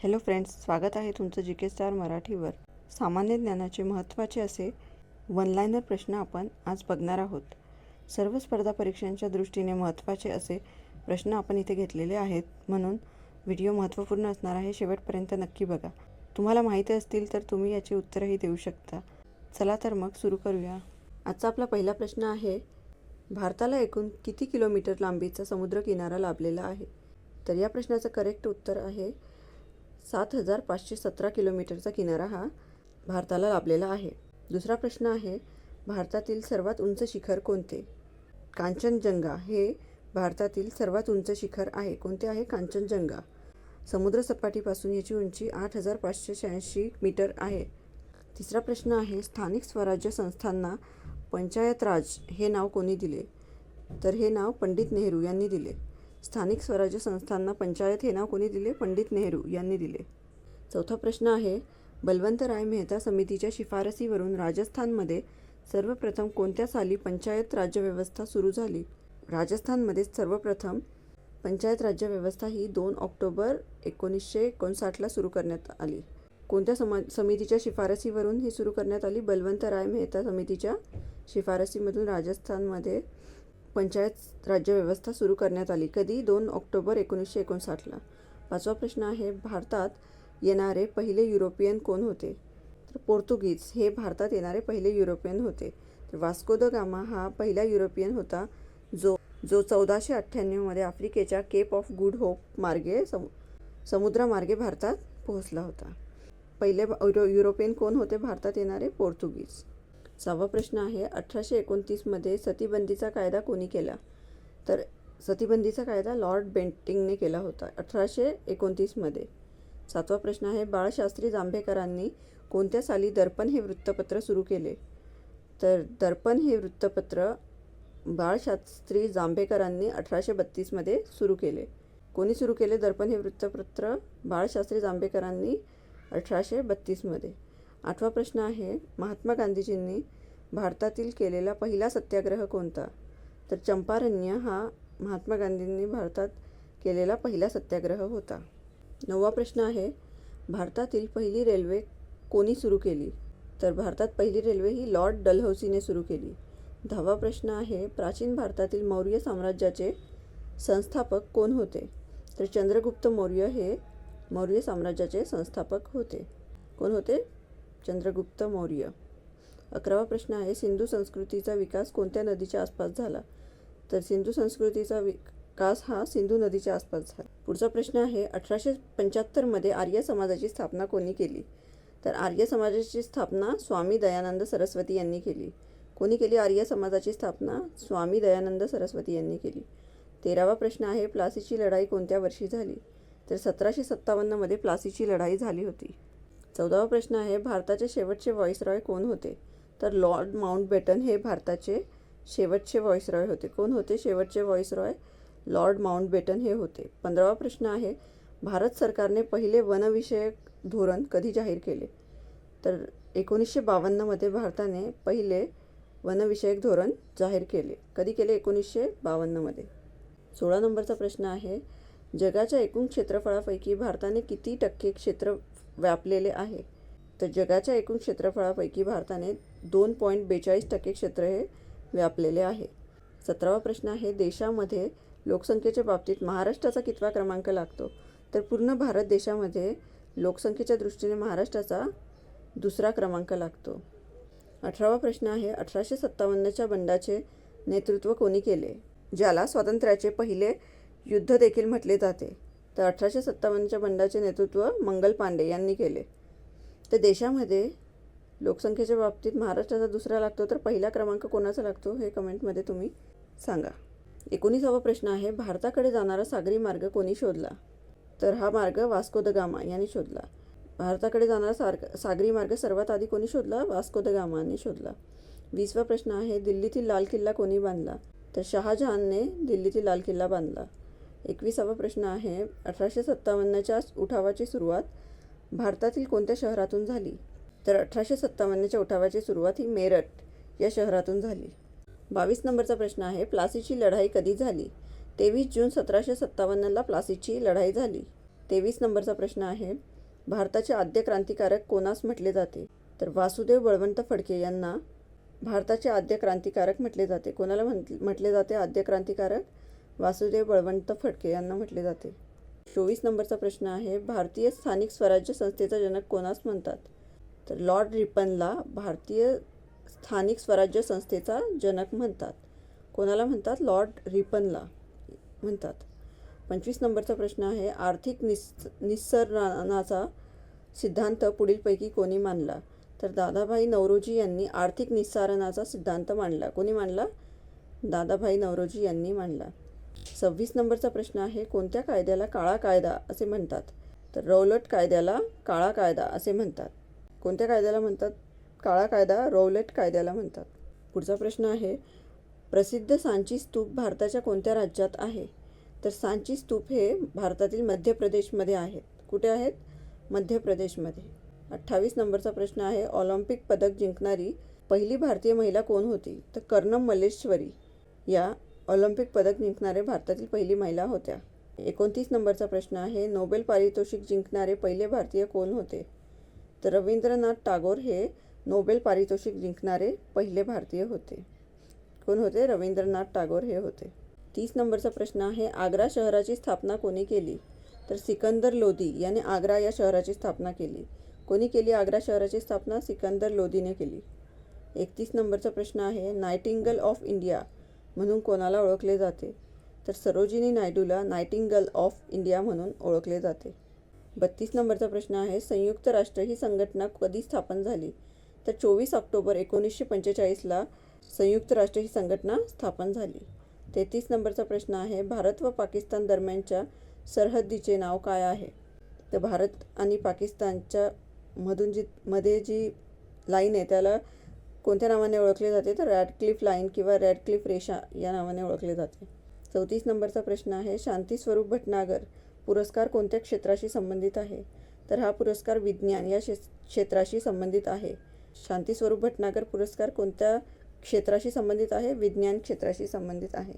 Hello friends, स्वागत आहे तुमचं जी के स्टार मराठीवर. सामान्य ज्ञानाचे महत्त्वाचे असे वन लायनर प्रश्न आपण आज बघणार आहोत. सर्व स्पर्धा परीक्षांच्या दृष्टीने महत्त्वाचे असे प्रश्न आपण इथे घेतलेले आहेत, म्हणून व्हिडिओ महत्त्वपूर्ण असणार आहे. शेवटपर्यंत नक्की बघा. तुम्हाला माहिती असतील तर तुम्ही याची उत्तरंही देऊ शकता. चला तर मग सुरू करूया. आजचा आपला पहिला प्रश्न आहे, भारताला एकूण किती किलोमीटर लांबीचा समुद्रकिनारा लाभलेला आहे? तर या प्रश्नाचं करेक्ट उत्तर आहे 7,517 किलोमीटरचा किनारा हा भारताला लाभलेला आहे. दुसरा प्रश्न आहे, भारतातील सर्वात उंच शिखर कोणते? कांचनजंगा हे भारतातील सर्वात उंच शिखर आहे. कोणते आहे? कांचनजंगा. समुद्रसपाटीपासून याची उंची 8,586 मीटर आहे. तिसरा प्रश्न आहे, स्थानिक स्वराज्य संस्थांना पंचायत राज हे नाव कोणी दिले? तर हे नाव पंडित नेहरू यांनी दिले. स्थानिक स्वराज्य संस्थांना पंचायत हे नाव कोणी दिले? पंडित नेहरू यांनी दिले. चौथा प्रश्न आहे, बलवंतराय मेहता समितीच्या शिफारसीवरून राजस्थानमध्ये सर्वप्रथम कोणत्या साली पंचायत राज्यव्यवस्था सुरू झाली? राजस्थानमध्ये सर्वप्रथम पंचायत राज्यव्यवस्था ही 2 ऑक्टोबर 1959ला सुरू करण्यात आली. कोणत्या समितीच्या शिफारसीवरून ही सुरू करण्यात आली? बलवंतराय मेहता समितीच्या शिफारसीमधून राजस्थानमध्ये पंचायत राज्यव्यवस्था सुरू करण्यात आली. कधी? 2 ऑक्टोबर 1959ला. पाचवा प्रश्न आहे, भारतात येणारे पहिले युरोपियन कोण होते? तर पोर्तुगीज हे भारतात येणारे पहिले युरोपियन होते. तर वास्को द गामा हा पहिला युरोपियन होता जो 1498मध्ये आफ्रिकेच्या केप ऑफ गुड होप मार्गे समुद्रामार्गे भारतात पोहोचला होता. पहिले युरोपियन कोण होते भारतात येणारे? पोर्तुगीज. 6वा प्रश्न आहे, 1829मध्ये सतीबंदीचा कायदा कोणी केला? तर सतीबंदीचा कायदा लॉर्ड बेंटिंकने केला होता 1829मध्ये. 7वा प्रश्न आहे, बाळशास्त्री जांभेकरांनी कोणत्या साली दर्पण हे वृत्तपत्र सुरू केले? तर दर्पण हे वृत्तपत्र बाळशास्त्री जांभेकरांनी 1832मध्ये सुरू केले. कोणी सुरू केले दर्पण हे वृत्तपत्र? बाळशास्त्री जांभेकरांनी 1832मध्ये. 8वा प्रश्न आहे, महात्मा गांधीजींनी भारतातील केलेला पहिला सत्याग्रह कोणता? तर चंपारण्य हा महात्मा गांधींनी भारतात केलेला पहिला सत्याग्रह होता. 9वा प्रश्न आहे, भारतातील पहिली रेल्वे कोणी सुरू केली? तर भारतात पहिली रेल्वे ही लॉर्ड डलहौसीने सुरू केली. 10वा प्रश्न आहे, प्राचीन भारतातील मौर्य साम्राज्याचे संस्थापक कोण होते? तर चंद्रगुप्त मौर्य हे मौर्य साम्राज्याचे संस्थापक होते. कोण होते? चंद्रगुप्त मौर्य. 11वा प्रश्न आहे, सिंधू संस्कृतीचा विकास कोणत्या नदीच्या आसपास झाला? तर सिंधू संस्कृतीचा विकास हा सिंधू नदीच्या आसपास झाला. पुढचा प्रश्न आहे, 1875मध्ये आर्य समाजाची स्थापना कोणी केली? तर आर्य समाजाची स्थापना स्वामी दयानंद सरस्वती यांनी केली. कोणी केली आर्य समाजाची स्थापना? स्वामी दयानंद सरस्वती यांनी केली. 13वा प्रश्न आहे, प्लासीची लढाई कोणत्या वर्षी झाली? तर 1757मध्ये प्लासीची लढाई झाली होती. 14वा प्रश्न आहे, भारताचे शेवटचे व्हॉइसरॉय कोण होते? तर लॉर्ड माउंटबॅटन हे भारताचे शेवटचे व्हॉइसरॉय होते. कोण होते शेवटचे व्हॉइसरॉय? लॉर्ड माउंटबॅटन हे होते. 15वा प्रश्न आहे, भारत सरकारने पहिले वनविषयक धोरण कधी जाहीर केले? तर 1952मध्ये भारताने पहिले वनविषयक धोरण जाहीर केले. कधी केले? 1952मध्ये. 16 नंबरचा प्रश्न आहे, जगाच्या एकूण क्षेत्रफळापैकी भारताने किती टक्के क्षेत्र व्यापलेले आहे? तर जगाच्या एकूण क्षेत्रफळापैकी भारताने 2.42% क्षेत्र हे व्यापलेले आहे. 17वा प्रश्न आहे, देशामध्ये लोकसंख्येच्या बाबतीत महाराष्ट्राचा कितवा क्रमांक लागतो? तर पूर्ण भारत देशामध्ये लोकसंख्येच्या दृष्टीने महाराष्ट्राचा 2रा क्रमांक लागतो. 18वा प्रश्न आहे, 1857च्या बंडाचे नेतृत्व कोणी केले? ज्याला स्वातंत्र्याचे पहिले युद्ध देखील म्हटले जाते. तर 1857च्या बंडाचे नेतृत्व मंगल पांडे यांनी केले. तर देशामध्ये लोकसंख्येच्या बाबतीत महाराष्ट्राचा 2रा लागतो, तर पहिला क्रमांक कोणाचा लागतो हे कमेंटमध्ये तुम्ही सांगा. 19वा प्रश्न आहे, भारताकडे जाणारा सागरी मार्ग कोणी शोधला? तर हा मार्ग वास्को द गामा यांनी शोधला. भारताकडे जाणारा सागरी मार्ग सर्वात आधी कोणी शोधला? वास्को द गामा यांनी शोधला. 20वा प्रश्न आहे, दिल्लीतील लाल किल्ला कोणी बांधला? तर शहाजहानने दिल्लीतील लाल किल्ला बांधला. 21वा प्रश्न आहे, 1857च्या उठावाची सुरुवात भारतातील कोणत्या शहरातून झाली? तर 1857च्या उठावाची सुरुवात ही मेरठ या शहरातून झाली. 22 नंबरचा प्रश्न आहे, प्लासीची लढाई कधी झाली? 23 जून 1757ला प्लासीची लढाई झाली. 23 नंबरचा प्रश्न आहे, भारताचे आद्य क्रांतिकारक कोणास म्हटले जाते? तर वासुदेव बळवंत फडके यांना भारताचे आद्य क्रांतिकारक म्हटले जाते. कोणाला म्हटले जाते आद्य क्रांतिकारक? वासुदेव बळवंत फडके यांना म्हटले जाते. 24 नंबरचा प्रश्न आहे, भारतीय स्थानिक स्वराज्य संस्थेचा जनक कोणास म्हणतात? तर लॉर्ड रिपनला भारतीय स्थानिक स्वराज्य संस्थेचा जनक म्हणतात. कोणाला म्हणतात? लॉर्ड रिपनला म्हणतात. 25 नंबरचा प्रश्न आहे, आर्थिक निस्सरणाचा सिद्धांत पुढीलपैकी कोणी मांडला? तर दादाभाई नौरोजी यांनी आर्थिक निस्सारणाचा सिद्धांत मांडला. कोणी मांडला? दादाभाई नौरोजी यांनी मांडला. 26 नंबरचा प्रश्न आहे, कोणत्या कायद्याला काळा कायदा असे म्हणतात? तर रौलट कायद्याला काळा कायदा असे म्हणतात. कोणत्या कायद्याला म्हणतात? काळा कायदा रौलट कायद्याला म्हणतात. पुढचा प्रश्न आहे, प्रसिद्ध सांची स्तूप भारताच्या कोणत्या राज्यात आहे? तर सांची स्तूप हे भारतातील मध्य प्रदेशमध्ये आहेत. कुठे आहेत? मध्य प्रदेशमध्ये. 28 नंबरचा प्रश्न आहे, ऑलिम्पिक पदक जिंकणारी पहिली भारतीय महिला कोण होती? तर कर्नम मल्लेश्वरी या ऑलिम्पिक पदक जिंकणारे भारतातील पहिली महिला होत्या. 29 नंबरचा प्रश्न आहे, नोबेल पारितोषिक जिंकणारे पहिले भारतीय कोण होते? तर रवींद्रनाथ टागोर हे नोबेल पारितोषिक जिंकणारे पहिले भारतीय होते. कोण होते? रवींद्रनाथ टागोर हे होते. 30 नंबरचा प्रश्न आहे, आग्रा शहराची स्थापना कोणी केली? तर सिकंदर लोदी याने आग्रा या शहराची स्थापना केली. कोणी केली आग्रा शहराची स्थापना? सिकंदर लोदीने केली. 31 नंबरचा प्रश्न आहे, नायटिंगल ऑफ इंडिया म्हणून कोणाला ओळखले जाते? तर सरोजिनी नायडूला नायटिंगल ऑफ इंडिया म्हणून ओळखले जाते. 32 नंबरचा प्रश्न आहे, संयुक्त राष्ट्र ही संघटना कधी स्थापन झाली? तर 24 ऑक्टोबर 1945ला संयुक्त राष्ट्र ही संघटना स्थापन झाली. 33 नंबरचा प्रश्न आहे, भारत व पाकिस्तान दरम्यानच्या सरहद्दीचे नाव काय आहे? तर भारत आणि पाकिस्तानच्या मध्ये जी लाईन आहे त्याला कोणत्या नावाने ओळखले जाते? तर रॅडक्लिफ लाईन किंवा रॅडक्लिफ रेषा या नावाने ओळखले जाते. 34 नंबरचा प्रश्न आहे, शांतीस्वरूप भटनागर पुरस्कार कोणत्या क्षेत्राशी संबंधित आहे? तर हा पुरस्कार विज्ञान या क्षेत्राशी संबंधित आहे. शांतीस्वरूप भटनागर पुरस्कार कोणत्या क्षेत्राशी संबंधित आहे? विज्ञान क्षेत्राशी संबंधित आहे.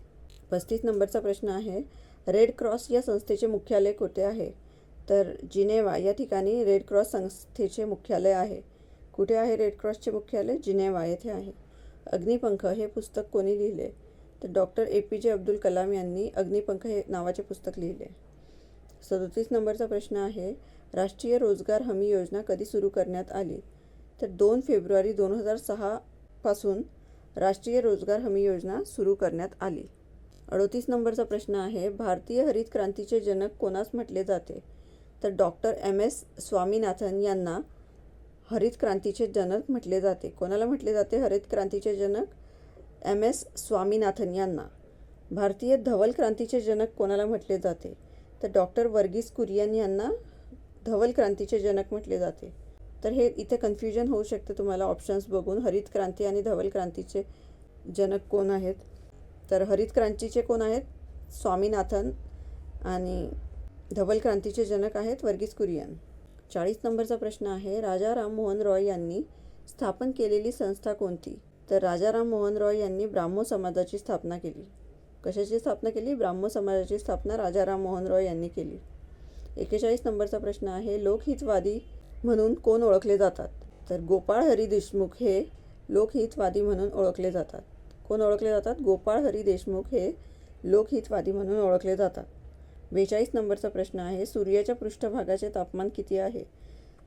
35 नंबरचा प्रश्न आहे, रेड क्रॉस या संस्थेचे मुख्यालय कुठे आहे? तर जिनेवा या ठिकाणी रेड क्रॉस संस्थेचे मुख्यालय आहे. कुठे आहे रेड क्रॉसचे मुख्यालय? जिनेवा येथे आहे. अग्निपंख हे पुस्तक कोणी लिहिले? तर डॉक्टर APJ अब्दुल कलाम यांनी अग्निपंख हे नावाचे पुस्तक लिहिले. 37 नंबरचा प्रश्न आहे, राष्ट्रीय रोजगार हमी योजना कधी सुरू करण्यात आली? तर 2 फेब्रुवारी 2006 पासून राष्ट्रीय रोजगार हमी योजना सुरू करण्यात आली. 38 नंबरचा प्रश्न आहे, भारतीय हरित क्रांतीचे जनक कोणास म्हटले जाते? तर डॉक्टर MS स्वामीनाथन यांना हरित क्रांतीचे जनक म्हटले जाते. कोणाला म्हटले जाते हरित क्रांतीचे जनक? MS स्वामीनाथन यांना. भारतीय धवल क्रांतीचे जनक कोणाला म्हटले जाते? तर डॉक्टर वर्गीस कुरियन यांना धवल क्रांतीचे जनक म्हटले जाते. तर हे इथे कन्फ्युजन होऊ शकते तुम्हाला ऑप्शन्स बघून. हरित क्रांती आणि धवल क्रांतीचे जनक कोण आहेत? तर हरित क्रांतीचे कोण आहेत? स्वामीनाथन आणि धवल क्रांतीचे जनक आहेत वर्गीस कुरियन. 40 नंबरचा प्रश्न आहे, राजा राममोहन रॉय यांनी स्थापन केलेली संस्था कोणती? तर राजा राममोहन रॉय यांनी ब्राह्मो समाजाची स्थापना केली. कशाची स्थापना केली? ब्राह्मो समाजाची स्थापना राजा राममोहन रॉय यांनी केली. 41 नंबरचा प्रश्न आहे, लोकहितवादी म्हणून कोण ओळखले जातात? तर गोपाळ हरी देशमुख हे लोकहितवादी म्हणून ओळखले जातात. कोण ओळखले जातात? गोपाळ हरी देशमुख हे लोकहितवादी म्हणून ओळखले जातात. 42 नंबरचा प्रश्न आहे, सूर्याच्या पृष्ठभागाचे तापमान किती आहे?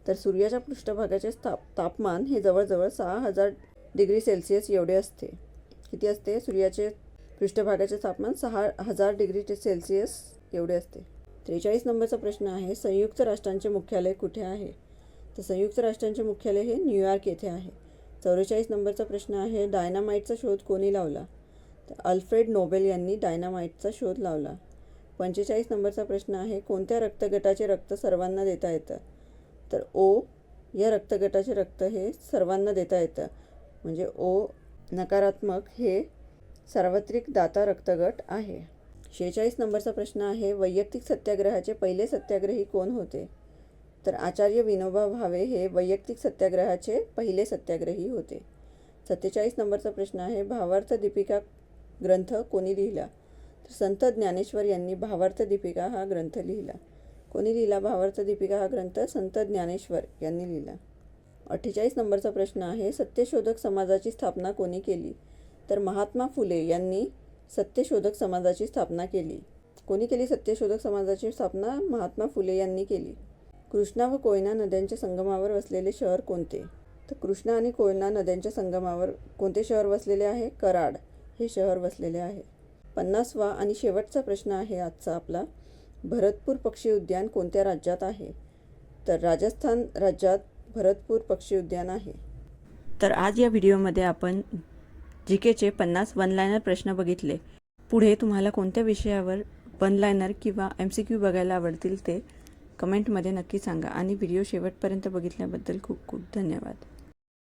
तर सूर्याच्या पृष्ठभागाचे तापमान हे जवळजवळ 6000 डिग्री सेल्सिअस एवढे असते. किती असते? सूर्याचे पृष्ठभागाचे तापमान 6000 डिग्री सेल्सिअस एवढे असते. 43 नंबरचा प्रश्न आहे, संयुक्त राष्ट्रांचे मुख्यालय कुठे आहे? तर संयुक्त राष्ट्रांचे मुख्यालय हे न्यूयॉर्क येथे आहे. 44 नंबरचा प्रश्न आहे, डायनामाईटचा शोध कोणी लावला? तर अल्फ्रेड नोबेल यांनी डायनामाईटचा शोध लावला. 45 नंबरचा प्रश्न आहे, कोणत्या रक्तगटाचे रक्त सर्वांना देता येतं? तर O या रक्तगटाचे रक्त हे सर्वांना देता येतं. म्हणजे O नकारात्मक हे सार्वत्रिक दाता रक्तगट आहे. 46 नंबरचा प्रश्न आहे, वैयक्तिक सत्याग्रहाचे पहिले सत्याग्रही कोण होते? तर आचार्य विनोबा भावे हे वैयक्तिक सत्याग्रहाचे पहिले सत्याग्रही होते. 47 नंबरचा प्रश्न आहे, भावार्थ दीपिका ग्रंथ कोणी लिहिला? तर संत ज्ञानेश्वर यांनी भावार्थ दीपिका हा ग्रंथ लिहिला. कोणी लिहिला? भावार्थ दीपिका हा ग्रंथ संत ज्ञानेश्वर यांनी लिहिला. 48 नंबरचा प्रश्न आहे, सत्यशोधक समाजाची स्थापना कोणी केली? तर महात्मा फुले यांनी सत्यशोधक समाजाची स्थापना केली. कोणी केली सत्यशोधक समाजाची स्थापना? महात्मा फुले यांनी केली. कृष्णा व कोयना नद्यांच्या संगमावर वसलेले शहर कोणते? तर कृष्णा आणि कोयना नद्यांच्या संगमावर कोणते शहर वसलेले आहे? कराड हे शहर वसलेले आहे. 50वा आणि शेवटचा प्रश्न आहे आजचा आपला, भरतपूर पक्षी उद्यान कोणत्या राज्यात आहे? तर राजस्थान राज्यात भरतपूर पक्षी उद्यान आहे. तर आज या व्हिडिओमध्ये आपण जीकेचे 50 वन लायनर प्रश्न बघितले. पुढे तुम्हाला कोणत्या विषयावर वन लायनर किंवा MCQ बघायला आवडतील ते कमेंटमध्ये नक्की सांगा आणि व्हिडिओ शेवटपर्यंत बघितल्याबद्दल खूप खूप धन्यवाद.